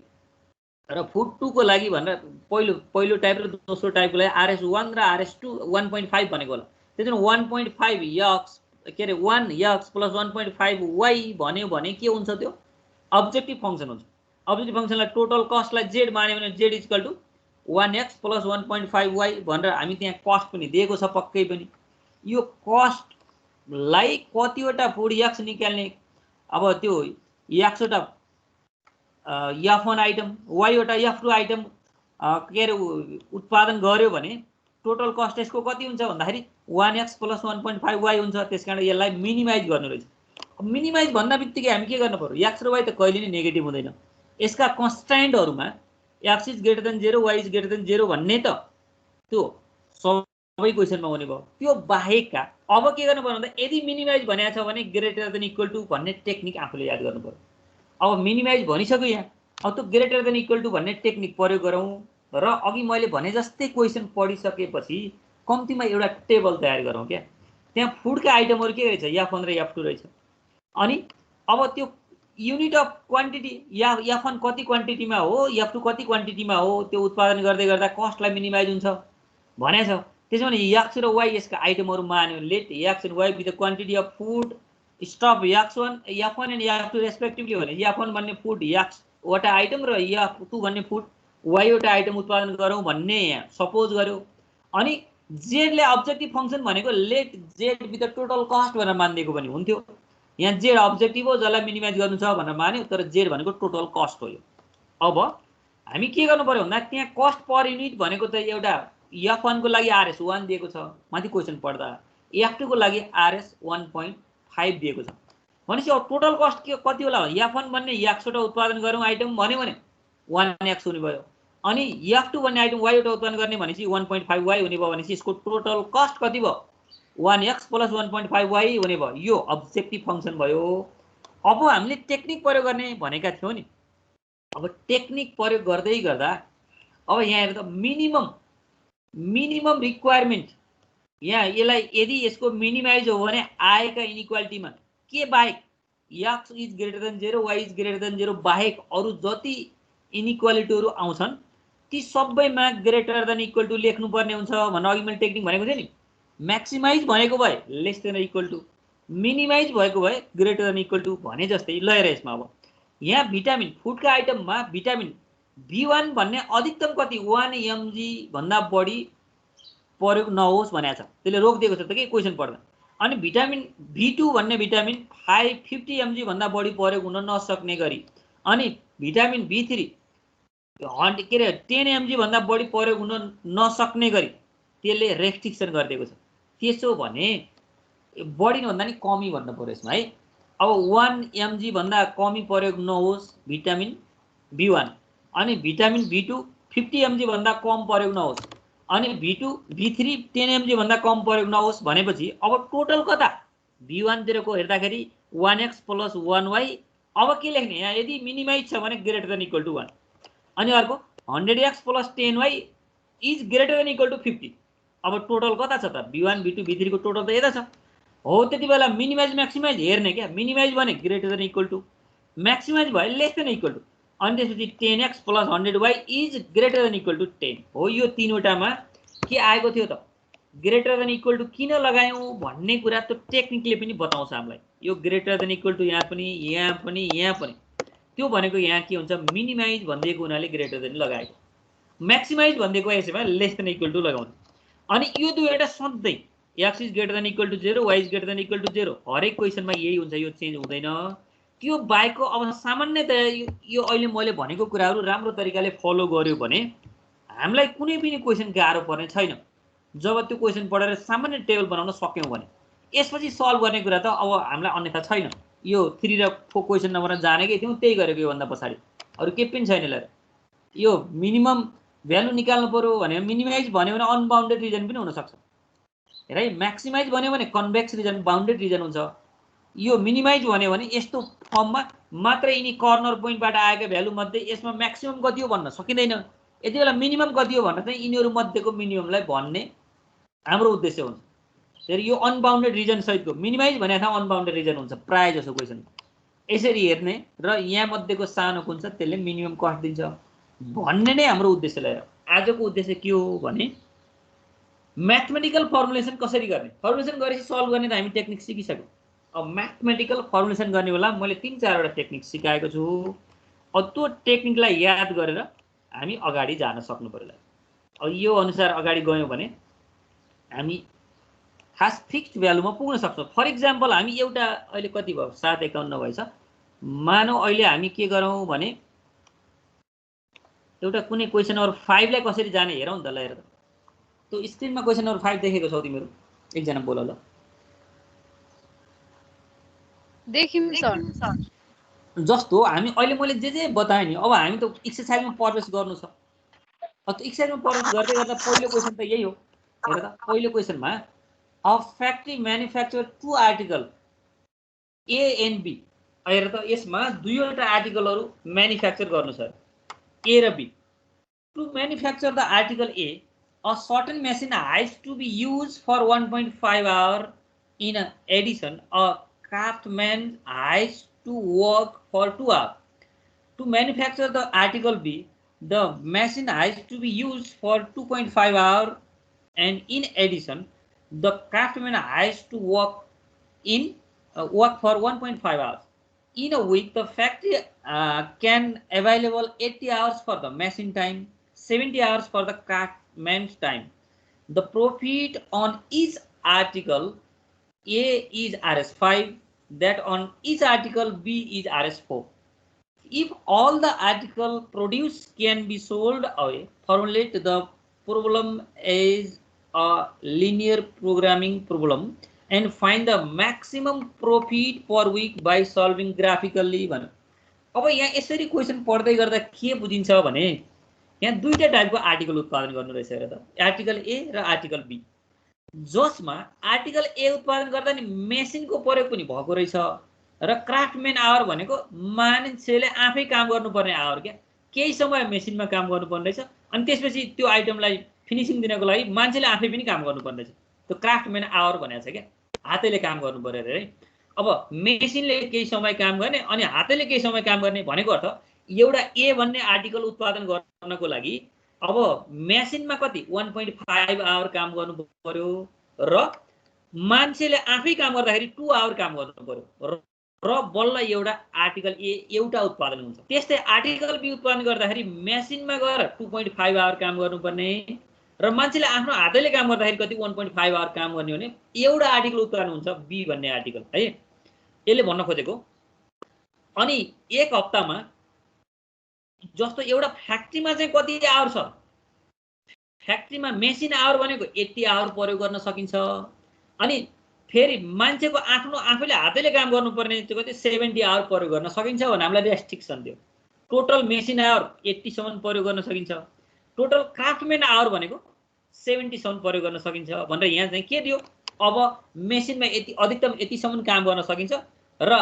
र फुड 2 को लागि भनेर पहिलो टाइप र दोस्रो टाइपको लागि RS1 र RS2 1.5 भनेको होला। त्यसैले 1.5 यक्स के अरे 1 यक्स प्लस 1.5 वाई भन्यो भने के हुन्छ त्यो अब्जेक्टिभ फङ्सन हुन्छ। अब्जेक्टिभ फङ्सनलाई टोटल कस्टलाई जेड मान्यो भने z equal to 1x plus 1.5 y भनेर हामी त्यहाँ कस्ट पनि दिएको छ पक्कै पनि। यो कस्टलाई कतिवटा फुड यक्स निकाल्ने अब त्यो यक्सवटा F1 आइटम वाईवटा F2 आइटम के अरे उत्पादन गर्यो भने टोटल कस्ट यसको कति हुन्छ भन्दाखेरि 1x प्लस 1.5 वाई हुन्छ। त्यसकारण यसलाई मिनिमाइज गर्नु रहेछ। मिनिमाइज भन्दा बित्तिकै हामी के गर्नु पर्यो x र y त कहिले नि नेगेटिभ हुँदैन। यसका कन्स्ट्यान्टहरुमा x is greater than 0 y is greater than 0 भन्ने त त्यो सबै क्वेशनमा हुने भयो। त्यो बाहेकका अब के गर्नु पर्यो भन्दा यदि मिनिमाइज भनेको छ भने ग्रेटर देन इक्वल टु भन्ने टेक्निक आफूले याद गर्नु पर्यो। अब मिनिमाइज भनिसक्यो यहाँ, अब त्यो ग्रेटर देन इक्वल टु भन्ने टेक्निक प्रयोग गरौँ र अघि मैले भने जस्तै क्वेशन पढिसकेपछि कम्तीमा एउटा टेबल तयार गरौँ क्या। त्यहाँ फुडका आइटमहरु के रहेछ F1 र F2 रहेछ। अनि अब त्यो युनिट अफ क्वान्टिटी F1 कति क्वान्टिटीमा हो F2 कति क्वान्टिटीमा हो त्यो उत्पादन गर्दै गर्दा कस्टलाई मिनिमाइज हुन्छ भनेछ। त्यसो भने x र y यसका आइटमहरु मान्यो let x and y be the quantity of food stuff F1 and F2 respectively भने F1 भन्ने फुड x वटा आइटम र F2 भन्ने फुड y वटा आइटम उत्पादन गरौँ भन्ने सपोज गर्यो। अनि z ले अब्जेक्टिभ फंक्सन भनेको let z be the total cost भनेर मानिदिएको पनि हुन्थ्यो। यहाँ z अब्जेक्टिभ हो जसलाई मिनिमाइज गर्नु छ भनेर मान्यो, तर z भनेको टोटल कस्ट हो। अब हामी के गर्नु पर्यो भन्दा त्यहाँ कस्ट पर युनिट भनेको त एउटा F1 को लागि RS1 दिएको छ माथि क्वेशन पढ्दा, F2 को लागि RS1.5 दिएको छ भनेपछि अब टोटल कस्ट के कति होला F1 भन्ने x वटा उत्पादन गरौँ आइटम भन्यो भने 1x हुने भयो। अनि F2 भन्ने आइटम y वटा उत्पादन गर्ने भनेपछि 1.5 y हुने भयो। भनेपछि यसको टोटल कस्ट कति भयो 1x प्लस 1.5 y हुने भयो। यो अब्जेक्टिभ फंक्सन भयो। अब हामीले टेक्निक प्रयोग गर्ने भनेका थियौं नि। अब टेक्निक प्रयोग गर्दै गर्दा अब यहाँ हेर्दा मिनिमम रिक्वायरमेन्ट यहाँ यसलाई यदि यसको मिनिमाइज हो भने आएका इनइक्वालिटीमा के बाहेक x is greater than 0 y is greater than 0 बाहेक अरु जति इनइक्वालिटीहरु आउँछन् ती सबैमा ग्रेटर देन इक्वल टु लेख्नु पर्ने हुन्छ भन्ने अघि मैले टेक्निक भनेको थिएँ नि। म्याक्सिमाइज भनेको भए less than equal to, minimise भएको भए ग्रेटर देन इक्वल टु भने जस्तै। ल हेर यसमा अब यहाँ भिटामिन फुडका आइटममा भिटामिन B1 भन्ने अधिकतम कति 1 mg भन्दा बढी प्रयोग नहोस् भनेको छ। त्यसले रोकिदिएको छ त के क्वेशन पढ्दा। अनि भिटामिन B2 भन्ने भिटामिन 550 mg भन्दा बढी प्रयोग हुन नसक्ने गरी, अनि भिटामिन B3 के अरे 10 mg भन्दा बढी प्रयोग हुन नसक्ने गरी त्यसले रेस्ट्रिक्सन गरिदिएको छ। त्यसो भने बढी भन्दा नि कमी भन्नु पर्यो यसमा है। अब 1 mg भन्दा कमी प्रयोग नहोस् भिटामिन B1, अनि भिटामिन B2 50 mg भन्दा कम प्रयोग नहोस्, अनि B3 10 mg भन्दा कम प्रयोग नहोस् भनेपछि अब टोटल कता B1 तिरको हेर्दाखेरि 1x प्लस 1y। अब के लेख्ने यहाँ यदि मिनिमाइज छ भने ग्रेटर देन इक्वल टु 1, अनि अर्को 100x plus 10y is greater than equal to 50। अब टोटल कता छ त B1 B2 B3 को टोटल त यता छ हो। त्यति बेला मिनिमाइज म्याक्सिमाइज हेर्ने क्या। मिनिमाइज भने greater than equal to, maximise भयो लेस देन इक्वल टु, अनि त्यसपछि 10x plus 100y is greater than equal to 10 हो। यो तीनवटामा के आएको थियो त ग्रेटर देन इक्वल टु किन लगायौं भन्ने कुरा त्यो टेक्निकले पनि बताउँछ हामीलाई। यो ग्रेटर देन इक्वल टु यहाँ पनि यहाँ पनि यहाँ पनि, त्यो भनेको यहाँ के हुन्छ मिनिमाइज भनिदिएको हुनाले ग्रेटर देन लगाएको, म्याक्सिमाइज भनिदिएको यसैमा लेस देन इक्वल टु लगाउने। अनि यो दुईवटा सधैँ x is greater than equal to 0 y is greater than equal to 0 हरेक क्वेशनमा यही हुन्छ, यो चेन्ज हुँदैन। त्यो बाहेकको अब सामान्यतया यो अहिले मैले भनेको कुराहरू राम्रो तरिकाले फलो गर्यो भने हामीलाई कुनै पनि क्वेशन गाह्रो पर्ने छैन। जब त्यो क्वेशन पढेर सामान्य टेबल बनाउन सक्यौं भने यसपछि सल्भ गर्ने कुरा त अब हामीलाई अन्यथा छैन। यो 3 र 4 क्वेशन नम्बरमा जानेकै थियौं, त्यही गरेको यो भन्दा पछाडी अरु के पनि छैन। ल यो मिनिमम भ्यालु निकाल्नु पर्यो भने मिनिमाइज भन्यो भने अनबाउन्डेड रिजन पनि हुन सक्छ हेर है। म्याक्सिमाइज भन्यो भने कन्भेक्स रिजन बाउन्डेड रिजन हुन्छ। यो मिनिमाइज भन्यो भने यस्तो फर्ममा मात्र यिनी कर्नर पोइन्टबाट आएका भ्यालु मध्ये यसमा म्याक्सिमम कति हो भन्न सकिदैन। यति बेला मिनिमम कति हो भनेर चाहिँ यिनीहरु मध्येको मिनिममलाई भन्ने हाम्रो उद्देश्य हुन्छ। फेरि यो अनबाउन्डेड रिजन सहितको मिनिमाइज भने ठाउँ अनबाउन्डेड रिजन हुन्छ प्राय जसो क्वेशन। यसरी हेर्ने र यहाँ मध्येको सानो कुन छ त्यसले मिनिमम कस्ट दिन्छ। भन्ने नै हाम्रो उद्देश्य रहेछ। आजको उद्देश्य के हो भने म्याथमेटिकल फर्मुलेसन कसरी गर्ने, फर्मुलेसन गरेपछि सल्भ गर्ने त हामी टेक्निक सिकिसक्यौँ। अब म्याथमेटिकल फर्मुलेसन गर्ने बेला मैले 3-4 वटा टेक्निक सिकाएको छु। अब त्यो टेक्निकलाई याद गरेर हामी अगाडि जान सक्नु पर्यो। अब यो अनुसार अगाडि गयौँ भने हामी खास फिक्स्ड भ्यालुमा पुग्न सक्छौँ। फर इक्जाम्पल हामी एउटा अहिले कति भयो 7:51 भएछ, मानौ अहिले हामी के गरौँ भने एउटा कुनै क्वेसन नम्बर 5 लाई कसरी जाने हेरौँ त। ल हेर, त्यो स्क्रिनमा क्वेसन नम्बर 5 देखेको छौ तिमीहरू? एकजना बोल ल। देखिम सर। जस्तो हामी अहिले मैले जे बताएँ नि, अब हामी त एक्सरसाइजमा प्रवेश गर्नु छ। अब त्यो एक्सरसाइजमा प्रवेश गर्दै गर्दा पहिलो क्वेसन त यही हो। हेर त, पहिलो क्वेसनमा a factory manufacture 2 article A and B. हेर त, यसमा दुईवटा आर्टिकलहरू म्यानुफ्याक्चर गर्नु छ, ए र B. To manufacture the article A, a certain machine has to be used for 1.5 hour. In addition, a craftsman has to work for 2 hours. To manufacture the article B, the machine has to be used for 2.5 hours, and in addition, the craftsman has to work for 1.5 hours. In a week, the factory can available 80 hours for the machine time, 70 hours for the craftsman's time. The profit on each article A is Rs5, that on each article B is Rs4. If all the article produced can be sold away, formulate the problem as a linear programming problem and find the maximum profit per week by solving graphically. भन। अब यहाँ यसरी question पढ्दै गर्दा के बुझिन्छ भने यहाँ दुईटा टाइपको आर्टिकल उत्पादन गर्नु रहेछ। हेर त, आर्टिकल ए र आर्टिकल बी, जसमा आर्टिकल ए उत्पादन गर्दा नि मेसिनको प्रयोग पनि भएको रहेछ र क्राफ्टम्यान आवर भनेको मान्छेले आफै काम गर्नुपर्ने आवर क्या। केही समय मेसिनमा काम गर्नुपर्ने रहेछ, अनि त्यसपछि त्यो आइटमलाई फिनिसिङ दिनको लागि मान्छेले आफै पनि काम गर्नुपर्ने रहेछ। त्यो क्राफ्टम्यान आवर भनेको छ क्या, हातैले काम गर्नु पर्यो अरे है। अब मेसिनले केही समय काम गर्ने अनि हातैले केही समय काम गर्ने भनेको अर्थ एउटा ए भन्ने आर्टिकल उत्पादन गर्नको लागि अब मेसिनमा कति 1.5 आवर काम गर्नु पर्यो र मान्छेले आफै काम गर्दाखेरि 2 आवर काम गर्नु पर्यो र बल्ल एउटा आर्टिकल ए एउटा उत्पादन हुन्छ। त्यस्तै आर्टिकल बी उत्पादन गर्दाखेरि मेसिनमा गएर 2.5 आवर काम गर्नुपर्ने र मान्छेले आफ्नो हातैले काम गर्दाखेरि कति 1.5 आवर काम गर्ने हो भने एउटा आर्टिकल उत्पादन हुन्छ बी भन्ने आर्टिकल है। यसले भन्न खोजेको अनि एक हप्तामा जस्तो एउटा फ्याक्ट्रीमा चाहिँ कति आवर छ, फ्याक्ट्रीमा मेसिन आवर भनेको 80 आवर प्रयोग गर्न सकिन्छ। अनि फेरि मान्छेको आफ्नो आफैले हातैले काम गर्नुपर्ने चाहिँ कति 70 आवर प्रयोग गर्न सकिन्छ भने हामीलाई रेस्ट्रिक्सन दियो। टोटल मेसिन आवर 80 सम्म प्रयोग गर्न सकिन्छ, टोटल क्राफ्टम्यान आवर भनेको 70 सम्म प्रयोग गर्न सकिन्छ भनेर यहाँ चाहिँ के दियो, अब मेसिनमा यति अधिकतम यतिसम्म काम गर्न सकिन्छ र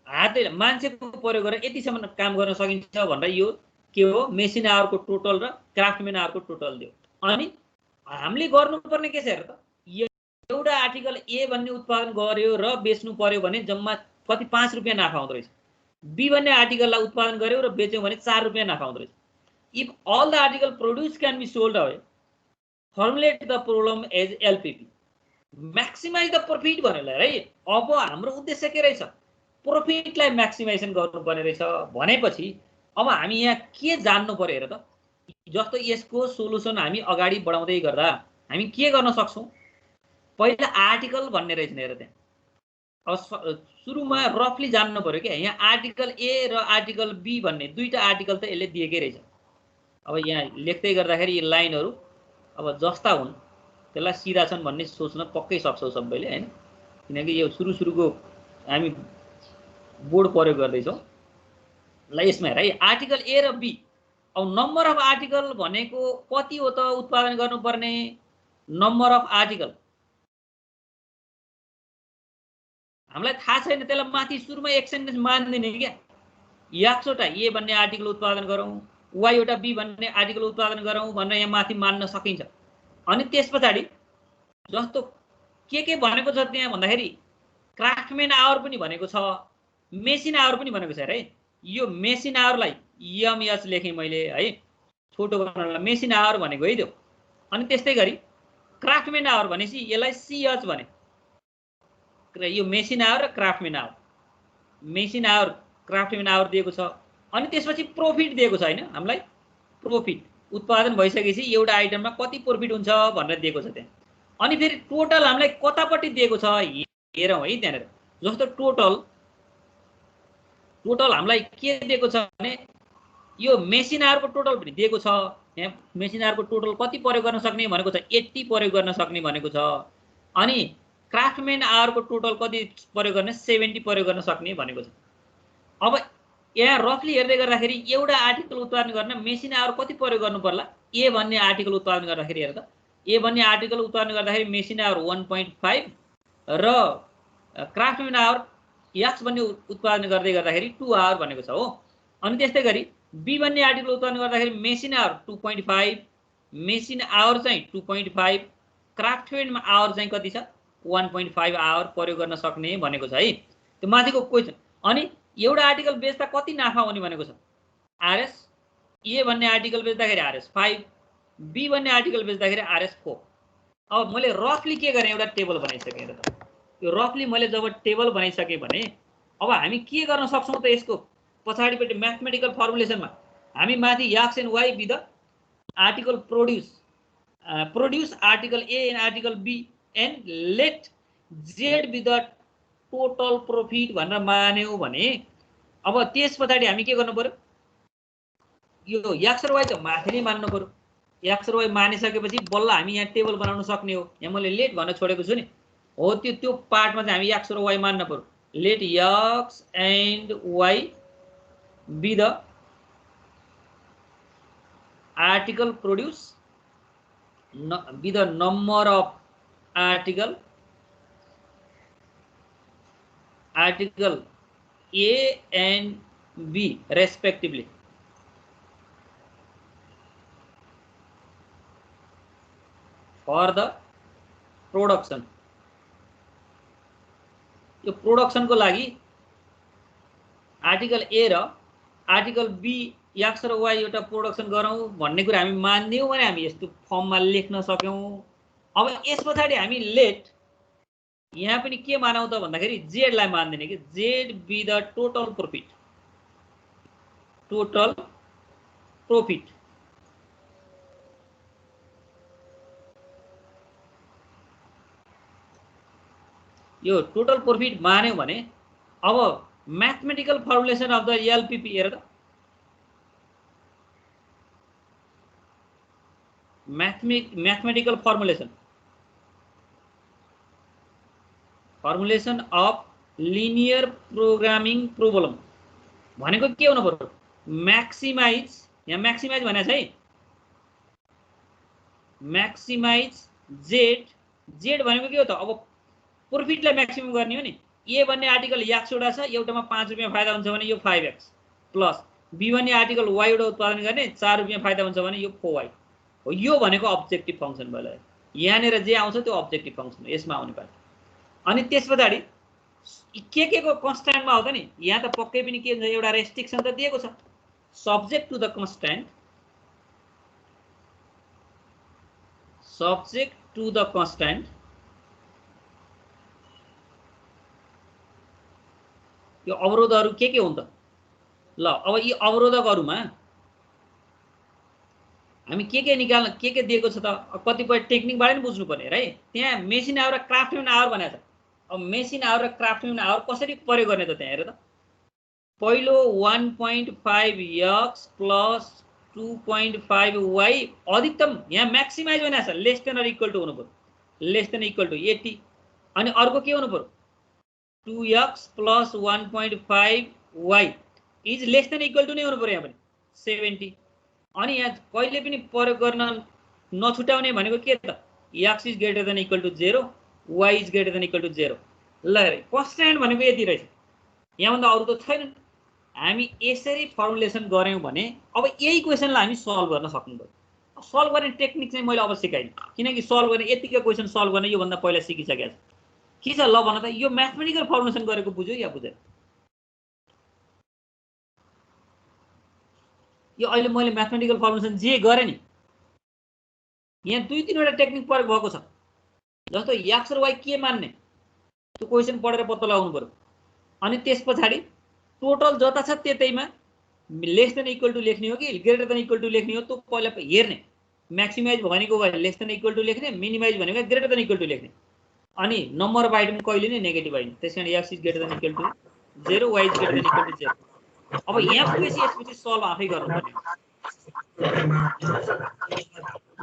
हातैले मान्छेको प्रयोग गरेर यतिसम्म काम गर्न सकिन्छ भनेर यो के हो मेसिन आवरको टोटल र क्राफ्टम्यान आवरको टोटल दियो। अनि हामीले गर्नुपर्ने के छ हेर त, एउटा आर्टिकल ए भन्ने उत्पादन गर्यो र बेच्नु पर्यो भने जम्मा कति 5 रुपियाँ नाफा आउँदो रहेछ। बी भन्ने आर्टिकललाई उत्पादन गर्यो र बेच्यौँ भने 4 रुपियाँ नाफा आउँदो रहेछ। If all the article produce can be sold away, formulate the problem as LPP, maximise the profit भनेर है। अब हाम्रो उद्देश्य के रहेछ, प्रफिटलाई म्याक्सिमाइजेसन गर्नुपर्ने रहेछ भनेपछि अब हामी यहाँ के जान्नु पर्यो हेर त। जस्तो यसको सोलुसन हामी अगाडि बढाउँदै गर्दा हामी के गर्न सक्छौँ, पहिला आर्टिकल भन्ने रहेछ हेर त्यहाँ। अब सुरुमा रफली जान्नु पर्यो क्या, यहाँ आर्टिकल ए र आर्टिकल बी भन्ने दुईटा आर्टिकल त यसले दिएकै रहेछ। अब यहाँ लेख्दै गर्दाखेरि यी लाइनहरू अब जस्ता हुन् त्यसलाई सिधा छन् भन्ने सोच्न पक्कै सक्छौ सबैले हैन, किनकि यो सुरुको हामी बोर्ड प्रयोग गर्दैछौँ। ल यसमा हेर है, आर्टिकल ए र बी। अब नम्बर अफ आर्टिकल भनेको कति हो त उत्पादन गर्नुपर्ने, नम्बर अफ आर्टिकल हामीलाई थाहा छैन, त्यसलाई माथि सुरुमा एक सेन्टेन्स मान्दिने क्या। एकचोटा ए भन्ने आर्टिकल उत्पादन गरौँ वा एउटा बी भन्ने आर्टिकल उत्पादन गरौँ भनेर यहाँ माथि मान्न सकिन्छ। अनि त्यस पछाडि जस्तो के भनेको छ त्यहाँ भन्दाखेरि क्राफ्टम्यान आवर पनि भनेको छ, मेसिन आवर पनि भनेको छ है। यो मेसिन आवरलाई एमएच लेखेँ मैले है, छोटो गर्नलाई मेसिन आवर भनेको है त्यो। अनि त्यस्तै गरी क्राफ्टम्यान आवर भनेपछि यसलाई CH भने। यो मेसिन आवर र क्राफ्टम्यान आवर, मेसिन आवर क्राफ्टम्यान आवर दिएको छ। अनि त्यसपछि प्रॉफिट दिएको छ हैन हामीलाई, प्रॉफिट उत्पादन भइसकेपछि एउटा आइटममा कति प्रॉफिट हुन्छ भनेर दिएको छ त्यहाँ। अनि फेरि टोटल हामीलाई कतापट्टि दिएको छ हेरौँ है त्यहाँनेर। जस्तो टोटल हामीलाई के दिएको छ भने यो मेसिन आवरको टोटल पनि दिएको छ। यहाँ मेसिन आवरको टोटल कति प्रयोग गर्न सक्ने भनेको छ 80 प्रयोग गर्न सक्ने भनेको छ। अनि क्राफ्टम्यान आवरको टोटल कति प्रयोग गर्ने 70 प्रयोग गर्न सक्ने भनेको छ। अब यहाँ रफली हेर्दै गर्दाखेरि एउटा आर्टिकल उत्पादन गर्न मेसिन आवर कति प्रयोग गर्नु पर्ला? ए भन्ने आर्टिकल उत्पादन गर्दाखेरि हेर त, ए भन्ने आर्टिकल उत्पादन गर्दाखेरि मेसिन आवर 1.5 र क्राफ्टम्यान आवर एक्स भन्ने उत्पादन गर्दै गर्दाखेरि 2 आवर भनेको छ हो। अनि त्यस्तै गरी बी भन्ने आर्टिकल उत्पादन गर्दाखेरि मेसिन आवर 2.5, मेसिन आवर चाहिँ 2.5, क्राफ्टम्यान आवर चाहिँ कति छ 1.5 आवर प्रयोग गर्न सक्ने भनेको छ है। त्यो माथिको क्वेसन। अनि एउटा आर्टिकल बेच्दा कति नाफा हुने भनेको छ RS। ए भन्ने आर्टिकल बेच्दाखेरि RS 5, बी भन्ने आर्टिकल बेच्दाखेरि RS 4। अब मैले रफली के गरेँ एउटा टेबल बनाइसकेँ र त। यो रफली मैले जब टेबल बनाइसकेँ भने अब हामी के गर्न सक्छौँ त यसको पछाडिपट्टि म्याथमेटिकल फर्मुलेसनमा हामी माथि x and y with the article produce article A and article B and let z with the total profit भनेर मान्यौँ भने अब त्यस पछाडि हामी के गर्नु पर्यो? यो एक्स र वाई त माथि नै मान्नु पर्यो। एक्स र वाई मानिसकेपछि बल्ल हामी यहाँ टेबल बनाउन सक्ने हो। यहाँ मैले लेट भन्न छोडेको छु नि हो, त्यो पार्टमा चाहिँ हामी एक्स र वाई मान्न पर्यो। Let x and Y be the article produce with the number of article A and B respectively for the production। यो प्रोडक्सन को लागि आर्टिकल ए र आर्टिकल बी एक्स र वाई एउटा प्रोडक्सन गरौँ भन्ने कुरा हामी मान्दियौँ भने हामी यस्तो फर्ममा लेख्न सक्यौँ। अब यस पछाडि हामी लेट यहाँ पनि के मानौँ त भन्दाखेरि जेडलाई मान्दिने कि z be the total profit यो टोटल प्रॉफिट मान्यौँ भने अब mathematical formulation of the LPP हेर त। Mathematical formulation of linear programming problem भनेको के हुनु पर्यो? मैक्सिमाइज, यहाँ मैक्सिमाइज भनेको छ है, मैक्सिमाइज जेड भनेको के हो त? अब प्रॉफिटलाई मैक्सिमम गर्ने हो नि। ए भन्ने आर्टिकल एक्स वटा छ, एउटामा 5 रुपैयाँ फाइदा हुन्छ भने यो 5x प्लस बी भन्ने आर्टिकल वाई वटा उत्पादन गर्ने 4 रुपैयाँ फाइदा हुन्छ भने यो 4y हो। यो भनेको अब्जेक्टिभ फंक्सन भयो। यहाँनिर जे आउँछ त्यो अब्जेक्टिभ फंक्सन यसमा आउने पार्ट। अनि त्यस पछाडि के को कन्स्ट्यान्टमा हो त नि? यहाँ त पक्कै पनि के हुन्छ, एउटा रेस्ट्रिक्सन त दिएको छ, सब्जेक्ट टु द कन्स्ट्यान्ट। यो अवरोधहरू के हुन् त? ल अब यी अवरोधकहरूमा हामी के निकाल्न के दिएको छ त? कतिपय टेक्निकबाट नि बुझ्नु पर्ने है। त्यहाँ मेसिन आवर र क्राफ्टम्यान आवर भनेको छ। अब मेसिन आवर र क्राफ्टम्यान आवर कसरी प्रयोग गर्ने त? त्यहाँ हेर त। पहिलो 1.5x प्लस 2.5y अधिकतम यहाँ मैक्सिमाइज भनेको छ, less than or equal to हुनु पर्यो, लेस देन इक्वल टु 80। अनि अर्को के हुनु पर्यो? 2x plus 1.5y is less than equal to नै हुनु पर्यो यहाँ पनि 70। अनि यहाँ कहिले पनि प्रयोग गर्न नछुटाउने भनेको के त? x is greater than equal to 0, y is greater than equal to 0। ल कन्स्ट्यान्ट भनेको यति रहेछ, यहाँभन्दा अरू त छैन। हामी यसरी फर्मुलेसन गऱ्यौँ भने अब यही क्वेसनलाई हामी सल्भ गर्न सक्नु पर्यो। सल्भ गर्ने टेक्निक चाहिँ मैले अब सिकाइदिएँ, किनकि सल्भ गर्ने यतिकै क्वेसन सल्भ गर्ने योभन्दा पहिला सिकिसकेको छ। के छ ल भन त, यो म्याथमेटिकल फर्मुलेसन गरेको बुझ्यो या बुझेन? यो अहिले मैले म्याथमेटिकल फर्मुलेसन जे गरेँ नि यहाँ 2-3 टेक्निक प्रयोग भएको छ जस्तो एक्स र वाई के मान्ने त्यो क्वेसन पढेर पत्ता लगाउनु पर्यो अनि त्यस पछाडि टोटल जता छ त्यतैमा लेस देन इक्वल टु लेख्ने हो कि ग्रेटर देन इक्वल टु लेख्ने हो त्यो पहिला हेर्ने म्याक्सिमाइज भनेको भए लेस देन इक्वल टु लेख्ने मिनिमाइज भनेको ग्रेटर देन इक्वल टु लेख्ने अनि नम्बर अफ आइटम कहिले नै नेगेटिभ आइटम त्यसकारण x is greater than equal to 0 Y is greater than equal to 0 अब यहाँ पुगेपछि यसपछि सल्भ आफै गर्नुपर्ने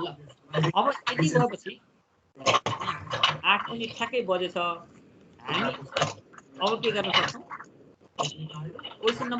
ल अब यति गएपछि 8 पनि ठ्याक्कै बजेछ हामी अब के गर्न सक्छौँ क्वेसन नम्बर